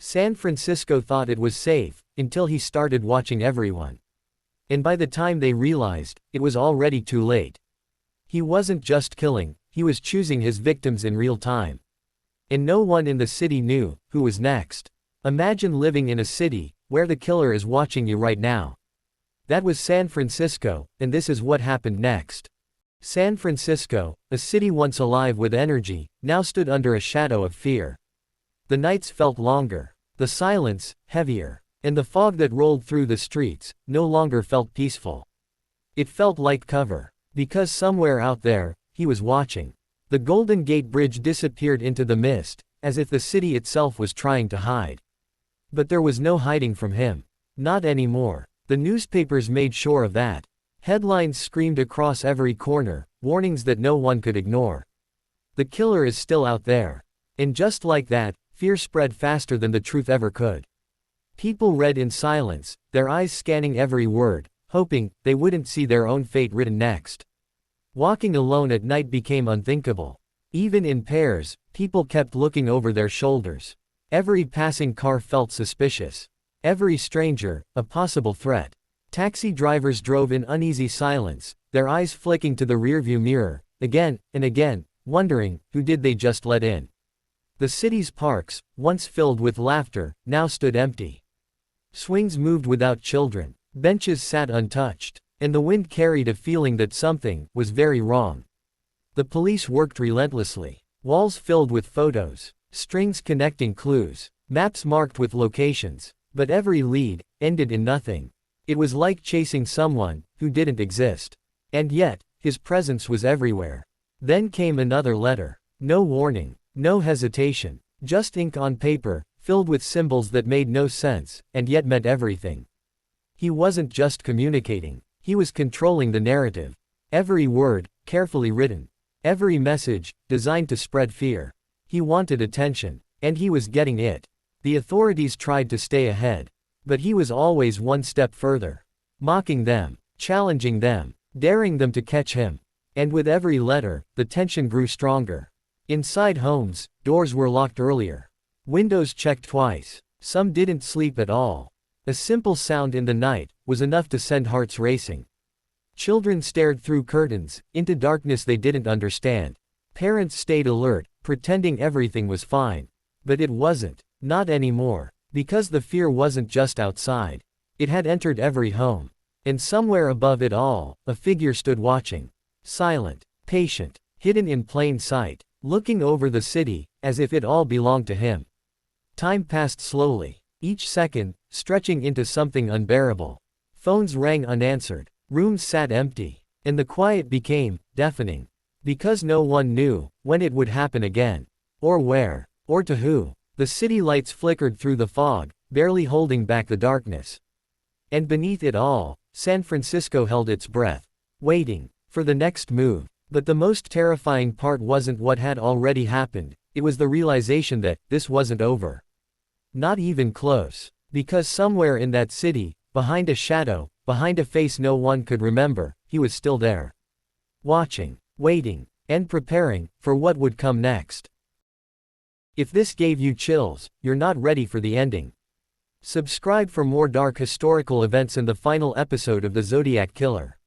San Francisco thought it was safe, until he started watching everyone. And by the time they realized, it was already too late. He wasn't just killing, he was choosing his victims in real time. And no one in the city knew who was next. Imagine living in a city where the killer is watching you right now. That was San Francisco, and this is what happened next. San Francisco, a city once alive with energy, now stood under a shadow of fear. The nights felt longer, the silence heavier, and the fog that rolled through the streets no longer felt peaceful. It felt like cover, because somewhere out there, he was watching. The Golden Gate Bridge disappeared into the mist, as if the city itself was trying to hide. But there was no hiding from him. Not anymore. The newspapers made sure of that. Headlines screamed across every corner, warnings that no one could ignore. The killer is still out there. And just like that, fear spread faster than the truth ever could. People read in silence, their eyes scanning every word, hoping they wouldn't see their own fate written next. Walking alone at night became unthinkable. Even in pairs, people kept looking over their shoulders. Every passing car felt suspicious. Every stranger, a possible threat. Taxi drivers drove in uneasy silence, their eyes flicking to the rearview mirror, again and again, wondering, who did they just let in? The city's parks, once filled with laughter, now stood empty. Swings moved without children, benches sat untouched, and the wind carried a feeling that something was very wrong. The police worked relentlessly. Walls filled with photos, strings connecting clues, maps marked with locations, but every lead ended in nothing. It was like chasing someone who didn't exist. And yet, his presence was everywhere. Then came another letter. No warning, no hesitation, just ink on paper, filled with symbols that made no sense, and yet meant everything. He wasn't just communicating, he was controlling the narrative. Every word, carefully written. Every message, designed to spread fear. He wanted attention, and he was getting it. The authorities tried to stay ahead. But he was always one step further. Mocking them, challenging them, daring them to catch him. And with every letter, the tension grew stronger. Inside homes, doors were locked earlier. Windows checked twice. Some didn't sleep at all. A simple sound in the night was enough to send hearts racing. Children stared through curtains, into darkness they didn't understand. Parents stayed alert, pretending everything was fine. But it wasn't. Not anymore. Because the fear wasn't just outside. It had entered every home. And somewhere above it all, a figure stood watching. Silent, patient, hidden in plain sight, looking over the city, as if it all belonged to him. Time passed slowly, each second, stretching into something unbearable. Phones rang unanswered, rooms sat empty, and the quiet became deafening. Because no one knew when it would happen again. Or where, or to who. The city lights flickered through the fog, barely holding back the darkness. And beneath it all, San Francisco held its breath, waiting for the next move. But the most terrifying part wasn't what had already happened, it was the realization that this wasn't over. Not even close. Because somewhere in that city, behind a shadow, behind a face no one could remember, he was still there. Watching, waiting, and preparing for what would come next. If this gave you chills, you're not ready for the ending. Subscribe for more dark historical events in the final episode of the Zodiac Killer.